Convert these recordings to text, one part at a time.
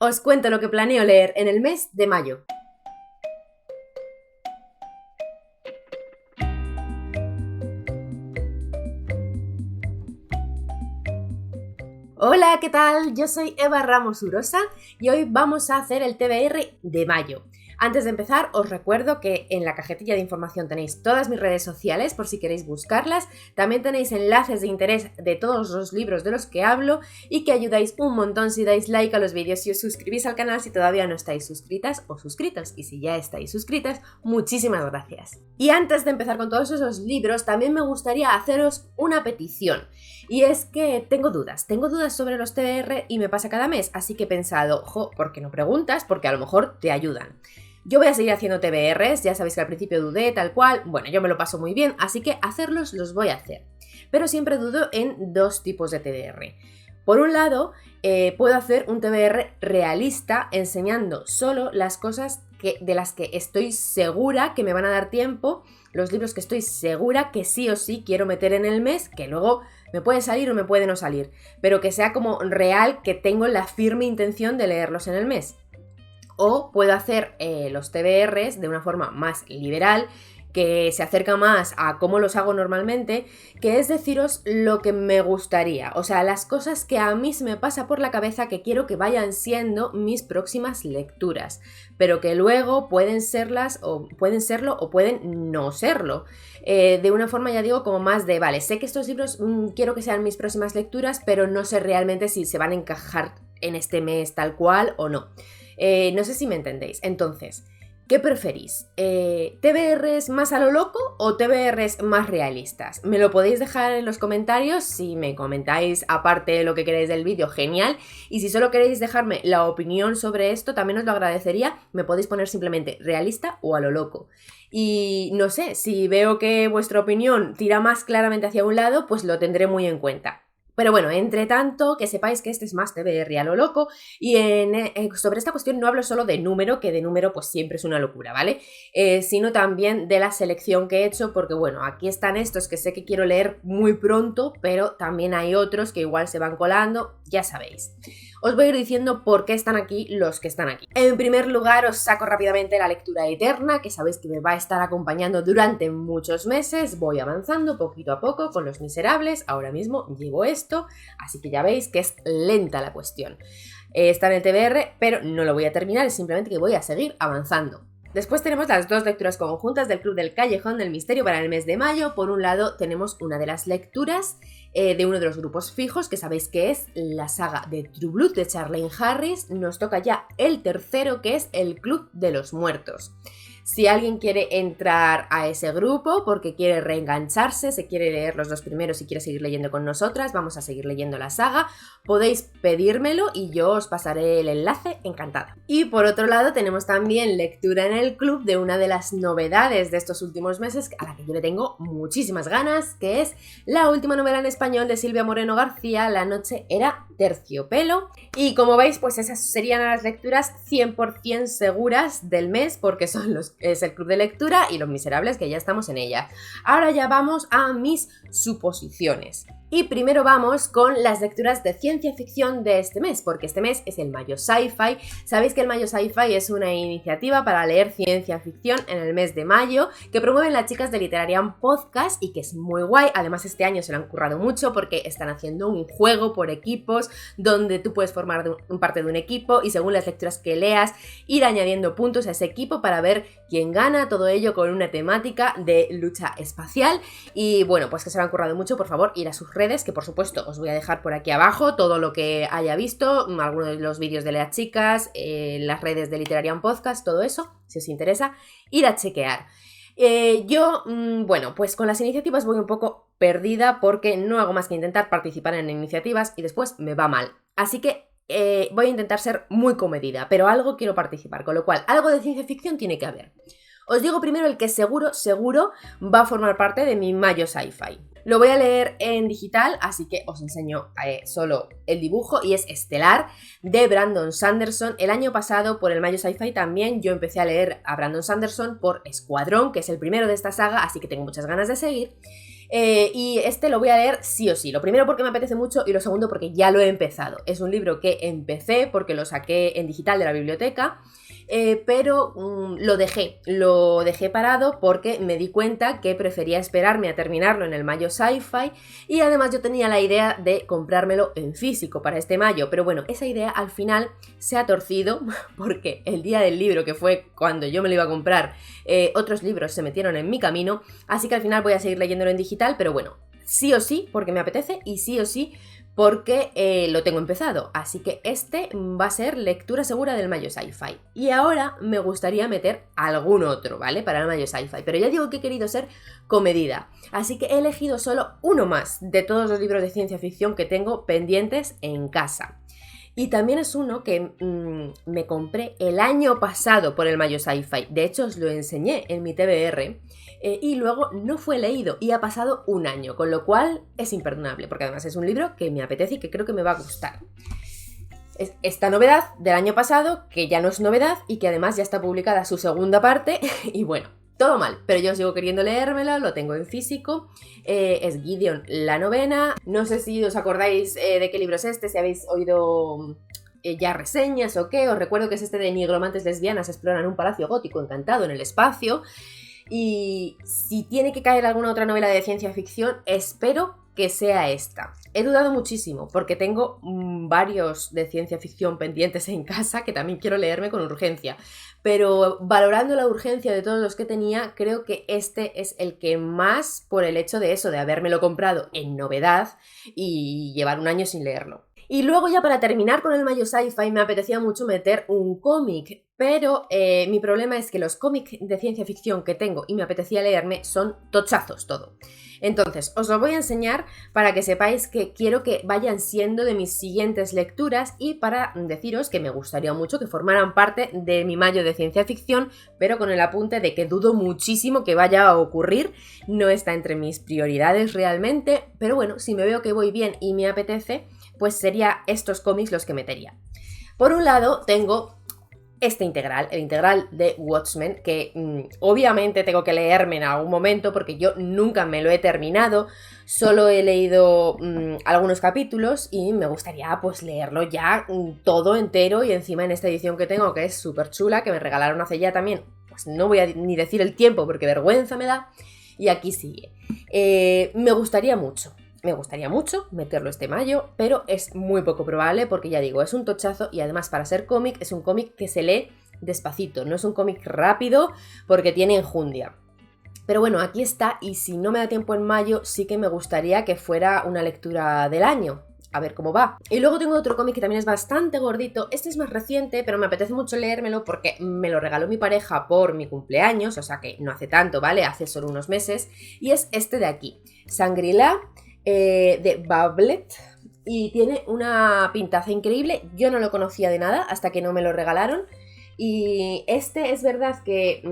Os cuento lo que planeo leer en el mes de mayo. Hola, ¿qué tal? Yo soy Eva Ramos Urosa y hoy vamos a hacer el TBR de mayo. Antes de empezar, os recuerdo que en la cajetilla de información tenéis todas mis redes sociales por si queréis buscarlas. También tenéis enlaces de interés de todos los libros de los que hablo y que ayudáis un montón si dais like a los vídeos y os suscribís al canal si todavía no estáis suscritas o suscritos. Y si ya estáis suscritas, muchísimas gracias. Y antes de empezar con todos esos libros, también me gustaría haceros una petición. Y es que tengo dudas sobre los TBR y me pasa cada mes, así que he pensado, ¿por qué no preguntas? Porque a lo mejor te ayudan. Yo voy a seguir haciendo TBRs, ya sabéis que al principio dudé, tal cual, bueno, yo me lo paso muy bien, así que hacerlos los voy a hacer. Pero siempre dudo en dos tipos de TBR. Por un lado, puedo hacer un TBR realista enseñando solo las cosas de las que estoy segura que me van a dar tiempo, los libros que estoy segura que sí o sí quiero meter en el mes, que luego me puede salir o me puede no salir, pero que sea como real, que tengo la firme intención de leerlos en el mes. O puedo hacer los TBRs de una forma más liberal, que se acerca más a cómo los hago normalmente, que es deciros lo que me gustaría, o sea, las cosas que a mí se me pasa por la cabeza que quiero que vayan siendo mis próximas lecturas, pero que luego pueden serlas o pueden serlo o pueden no serlo. De una forma, ya digo, como más de, vale, sé que estos libros quiero que sean mis próximas lecturas, pero no sé realmente si se van a encajar en este mes tal cual o no. No sé si me entendéis. Entonces, ¿qué preferís? ¿TBRs más a lo loco o TBRs más realistas? Me lo podéis dejar en los comentarios. Si me comentáis aparte de lo que queréis del vídeo, genial. Y si solo queréis dejarme la opinión sobre esto, también os lo agradecería. Me podéis poner simplemente realista o a lo loco. Y no sé, si veo que vuestra opinión tira más claramente hacia un lado, pues lo tendré muy en cuenta. Pero bueno, entre tanto, que sepáis que este es más TBR a lo loco y sobre esta cuestión no hablo solo de número, que de número pues siempre es una locura, ¿vale? Sino también de la selección que he hecho, porque bueno, aquí están estos que sé que quiero leer muy pronto, pero también hay otros que igual se van colando, ya sabéis. Os voy a ir diciendo por qué están aquí los que están aquí. En primer lugar, os saco rápidamente La lectura eterna, que sabéis que me va a estar acompañando durante muchos meses. Voy avanzando poquito a poco con Los Miserables. Ahora mismo llevo esto, así que ya veis que es lenta la cuestión. Está en el TBR, pero no lo voy a terminar, es simplemente que voy a seguir avanzando. Después tenemos las dos lecturas conjuntas del Club del Callejón del Misterio para el mes de mayo. Por un lado tenemos una de las lecturas de uno de los grupos fijos, que sabéis que es la saga de True Blood de Charlaine Harris. Nos toca ya el tercero, que es el Club de los Muertos. Si alguien quiere entrar a ese grupo porque quiere reengancharse, se quiere leer los dos primeros y quiere seguir leyendo con nosotras, vamos a seguir leyendo la saga, podéis pedírmelo y yo os pasaré el enlace, encantada. Y por otro lado tenemos también lectura en el club de una de las novedades de estos últimos meses, a la que yo le tengo muchísimas ganas, que es la última novela en español de Silvia Moreno García, La noche era terciopelo. Y como veis, pues esas serían las lecturas 100% seguras del mes, porque es el club de lectura y Los Miserables, que ya estamos en ella. Ahora ya vamos a mis suposiciones. Y primero vamos con las lecturas de ciencia ficción de este mes, porque este mes es el Mayo Sci-Fi. Sabéis que el Mayo Sci-Fi es una iniciativa para leer ciencia ficción en el mes de mayo, que promueven las chicas de Literarian Podcast y que es muy guay. Además, este año se lo han currado mucho porque están haciendo un juego por equipos donde tú puedes formar parte de un equipo y según las lecturas que leas ir añadiendo puntos a ese equipo para ver quién gana, todo ello con una temática de lucha espacial. Y bueno, pues que se lo han currado mucho. Por favor, ir a sus redes, que por supuesto os voy a dejar por aquí abajo todo lo que haya visto, algunos de los vídeos de las chicas, las redes de Literarian Podcast, todo eso, si os interesa, ir a chequear. Bueno, pues con las iniciativas voy un poco perdida porque no hago más que intentar participar en iniciativas y después me va mal. Así que voy a intentar ser muy comedida, pero algo quiero participar, con lo cual algo de ciencia ficción tiene que haber. Os digo primero el que seguro va a formar parte de mi Mayo Sci-Fi. Lo voy a leer en digital, así que os enseño solo el dibujo, y es Estelar, de Brandon Sanderson. El año pasado, por el Mayo Sci-Fi también, yo empecé a leer a Brandon Sanderson por Escuadrón, que es el primero de esta saga, así que tengo muchas ganas de seguir. Y este lo voy a leer sí o sí. Lo primero porque me apetece mucho y lo segundo porque ya lo he empezado. Es un libro que empecé porque lo saqué en digital de la biblioteca, pero lo dejé parado porque me di cuenta que prefería esperarme a terminarlo en el Mayo Sci-Fi, y además yo tenía la idea de comprármelo en físico para este mayo, pero bueno, esa idea al final se ha torcido porque el día del libro, que fue cuando yo me lo iba a comprar, otros libros se metieron en mi camino, así que al final voy a seguir leyéndolo en digital, pero bueno, sí o sí porque me apetece y sí o sí porque lo tengo empezado, así que este va a ser lectura segura del Mayo Sci-Fi. Y ahora me gustaría meter algún otro, ¿vale? Para el Mayo Sci-Fi, pero ya digo que he querido ser comedida, así que he elegido solo uno más de todos los libros de ciencia ficción que tengo pendientes en casa. Y también es uno que me compré el año pasado por el Mayo Sci-Fi, de hecho os lo enseñé en mi TBR, y luego no fue leído y ha pasado un año, con lo cual es imperdonable, porque además es un libro que me apetece y que creo que me va a gustar. Es esta novedad del año pasado, que ya no es novedad y que además ya está publicada su segunda parte, y bueno, todo mal, pero yo sigo queriendo leérmelo, lo tengo en físico, es Gideon la novena, no sé si os acordáis de qué libro es este, si habéis oído ya reseñas o qué, os recuerdo que es este de nigromantes lesbianas exploran un palacio gótico encantado en el espacio, y si tiene que caer alguna otra novela de ciencia ficción, espero que sea esta. He dudado muchísimo porque tengo varios de ciencia ficción pendientes en casa que también quiero leerme con urgencia, pero valorando la urgencia de todos los que tenía, creo que este es el que más, por el hecho de eso, de habérmelo comprado en novedad y llevar un año sin leerlo. Y luego ya para terminar con el Mayo Sci-Fi me apetecía mucho meter un cómic, pero mi problema es que los cómics de ciencia ficción que tengo y me apetecía leerme son tochazos todo. Entonces, os lo voy a enseñar para que sepáis que quiero que vayan siendo de mis siguientes lecturas y para deciros que me gustaría mucho que formaran parte de mi mayo de ciencia ficción, pero con el apunte de que dudo muchísimo que vaya a ocurrir, no está entre mis prioridades realmente, pero bueno, si me veo que voy bien y me apetece, pues sería estos cómics los que metería. Por un lado tengo este integral, el integral de Watchmen, que obviamente tengo que leerme en algún momento porque yo nunca me lo he terminado, solo he leído algunos capítulos y me gustaría pues leerlo ya todo entero, y encima en esta edición que tengo, que es súper chula, que me regalaron hace ya también, pues no voy a ni decir el tiempo porque vergüenza me da, y aquí sigue. Me gustaría mucho meterlo este mayo, pero es muy poco probable porque ya digo, es un tochazo y además para ser cómic es un cómic que se lee despacito, no es un cómic rápido porque tiene enjundia. Pero bueno, aquí está, y si no me da tiempo en mayo sí que me gustaría que fuera una lectura del año. A ver cómo va. Y luego tengo otro cómic que también es bastante gordito. Este es más reciente, pero me apetece mucho leérmelo porque me lo regaló mi pareja por mi cumpleaños, o sea que no hace tanto, ¿vale? Hace solo unos meses. Y es este de aquí, Shangri-La, de Bablet, y tiene una pintaza increíble. Yo no lo conocía de nada hasta que no me lo regalaron, y este es verdad que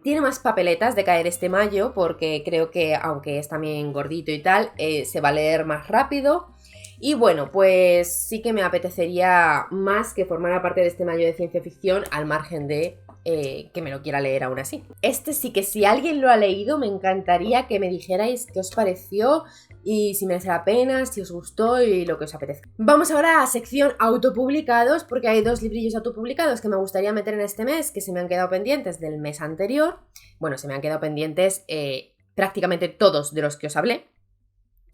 tiene más papeletas de caer este mayo porque creo que aunque es también gordito y tal, se va a leer más rápido. Y bueno, pues sí que me apetecería más que formara parte de este mayo de ciencia ficción, al margen de que me lo quiera leer aún así. Este sí que, si alguien lo ha leído, me encantaría que me dijerais qué os pareció y si merece la pena, si os gustó y lo que os apetezca. Vamos ahora a sección autopublicados, porque hay dos librillos autopublicados que me gustaría meter en este mes, que se me han quedado pendientes del mes anterior. Bueno, se me han quedado pendientes prácticamente todos de los que os hablé,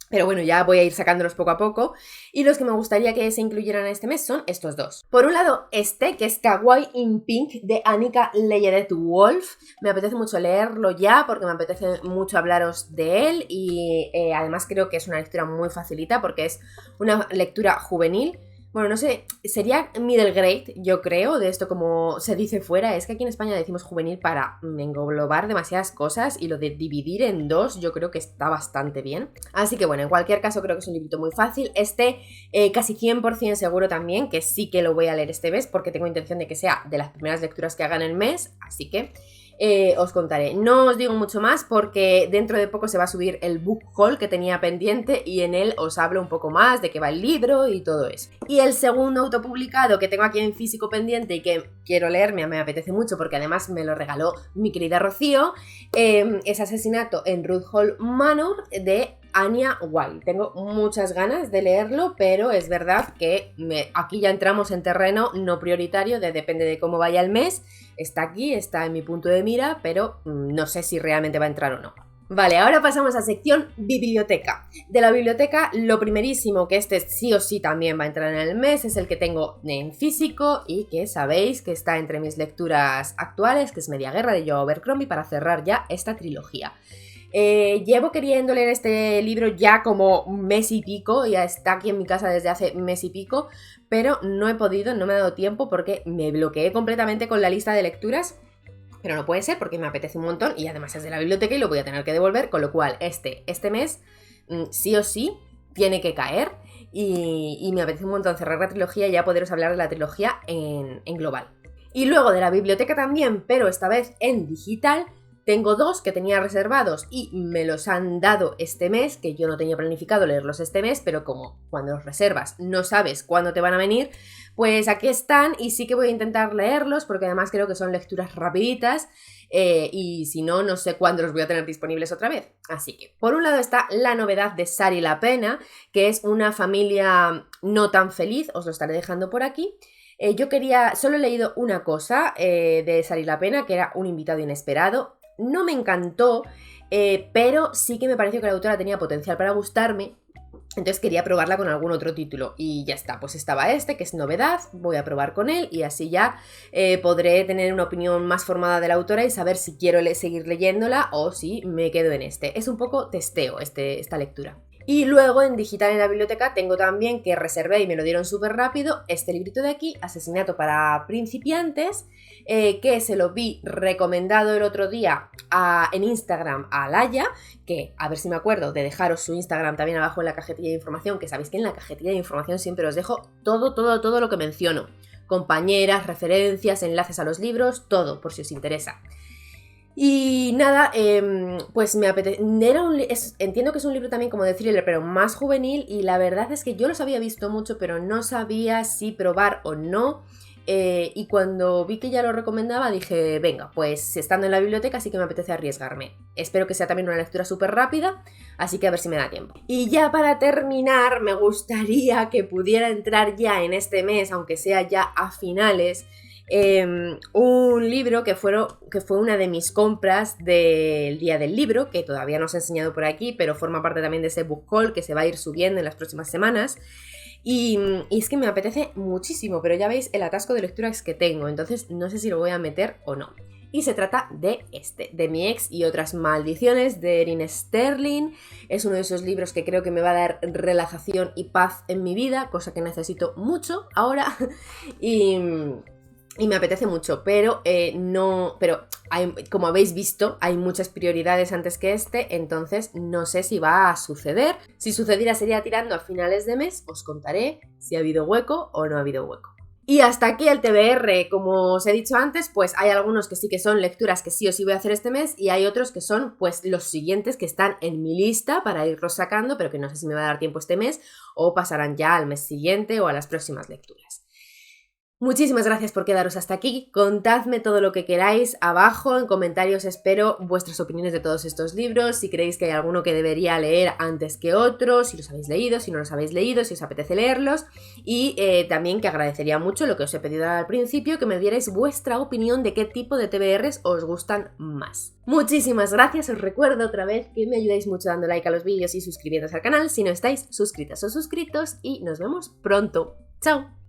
pero bueno, ya voy a ir sacándolos poco a poco, y los que me gustaría que se incluyeran en este mes son estos dos. Por un lado, este, que es Kawaii in Pink, de Annika Leyedet-Wolf. Me apetece mucho leerlo ya, porque me apetece mucho hablaros de él, y además creo que es una lectura muy facilita, porque es una lectura juvenil. Bueno, no sé, sería middle grade, yo creo, de esto como se dice fuera. Es que aquí en España decimos juvenil para englobar demasiadas cosas, y lo de dividir en dos yo creo que está bastante bien. Así que bueno, en cualquier caso creo que es un librito muy fácil. Este casi 100% seguro también que sí que lo voy a leer este mes, porque tengo intención de que sea de las primeras lecturas que haga en el mes, así que os contaré. No os digo mucho más porque dentro de poco se va a subir el book haul que tenía pendiente y en él os hablo un poco más de qué va el libro y todo eso. Y el segundo autopublicado que tengo aquí en físico pendiente y que quiero leerme, me apetece mucho porque además me lo regaló mi querida Rocío, es Asesinato en Root Hall Manor de Anya Wild. Tengo muchas ganas de leerlo, pero es verdad que aquí ya entramos en terreno no prioritario, depende de cómo vaya el mes. Está aquí, está en mi punto de mira, pero no sé si realmente va a entrar o no. Vale, ahora pasamos a sección biblioteca. De la biblioteca, lo primerísimo, que este sí o sí también va a entrar en el mes, es el que tengo en físico y que sabéis que está entre mis lecturas actuales, que es Media Guerra de Joe Abercrombie, para cerrar ya esta trilogía. Llevo queriendo leer este libro ya como un mes y pico, ya está aquí en mi casa desde hace mes y pico, pero no he podido, no me ha dado tiempo porque me bloqueé completamente con la lista de lecturas, pero no puede ser porque me apetece un montón y además es de la biblioteca y lo voy a tener que devolver, con lo cual este mes sí o sí tiene que caer y me apetece un montón cerrar la trilogía y ya poderos hablar de la trilogía en global. Y luego de la biblioteca también, pero esta vez en digital, tengo 2 que tenía reservados y me los han dado este mes, que yo no tenía planificado leerlos este mes, pero como cuando los reservas no sabes cuándo te van a venir, pues aquí están y sí que voy a intentar leerlos porque además creo que son lecturas rapiditas y si no, no sé cuándo los voy a tener disponibles otra vez. Así que, por un lado está la novedad de Sari la Pena, que es una familia no tan feliz, os lo estaré dejando por aquí. Solo he leído una cosa de Sari la Pena, que era Un invitado inesperado. No me encantó, pero sí que me pareció que la autora tenía potencial para gustarme, entonces quería probarla con algún otro título y ya está, pues estaba este, que es novedad, voy a probar con él y así ya podré tener una opinión más formada de la autora y saber si quiero seguir leyéndola o si me quedo en este. Es un poco testeo esta lectura. Y luego en digital en la biblioteca tengo también, que reservé y me lo dieron súper rápido, este librito de aquí, Asesinato para principiantes, que se lo vi recomendado el otro día en Instagram a Laia, que a ver si me acuerdo de dejaros su Instagram también abajo en la cajetilla de información, que sabéis que en la cajetilla de información siempre os dejo todo lo que menciono, compañeras, referencias, enlaces a los libros, todo, por si os interesa. Y nada, pues me apetece. Entiendo que es un libro también como de thriller, pero más juvenil. Y la verdad es que yo los había visto mucho, pero no sabía si probar o no. Y cuando vi que ya lo recomendaba, dije, venga, pues estando en la biblioteca sí que me apetece arriesgarme. Espero que sea también una lectura súper rápida, así que a ver si me da tiempo. Y ya para terminar, me gustaría que pudiera entrar ya en este mes, aunque sea ya a finales, un libro que fue una de mis compras del día del libro, que todavía no os he enseñado por aquí, pero forma parte también de ese book haul que se va a ir subiendo en las próximas semanas. Y es que me apetece muchísimo, pero ya veis el atasco de lecturas que tengo, entonces no sé si lo voy a meter o no. Y se trata de Mi ex y otras maldiciones, de Erin Sterling. Es uno de esos libros que creo que me va a dar relajación y paz en mi vida, cosa que necesito mucho ahora. Y me apetece mucho, pero como habéis visto, hay muchas prioridades antes que este, entonces no sé si va a suceder. Si sucediera sería tirando a finales de mes, os contaré si ha habido hueco o no ha habido hueco. Y hasta aquí el TBR, como os he dicho antes, pues hay algunos que sí que son lecturas que sí o sí voy a hacer este mes y hay otros que son pues los siguientes que están en mi lista para irlos sacando, pero que no sé si me va a dar tiempo este mes o pasarán ya al mes siguiente o a las próximas lecturas. Muchísimas gracias por quedaros hasta aquí, contadme todo lo que queráis abajo, en comentarios espero vuestras opiniones de todos estos libros, si creéis que hay alguno que debería leer antes que otro, si los habéis leído, si no los habéis leído, si os apetece leerlos y también que agradecería mucho lo que os he pedido al principio, que me dierais vuestra opinión de qué tipo de TBRs os gustan más. Muchísimas gracias, os recuerdo otra vez que me ayudáis mucho dando like a los vídeos y suscribiéndoos al canal si no estáis suscritas o suscritos y nos vemos pronto. ¡Chao!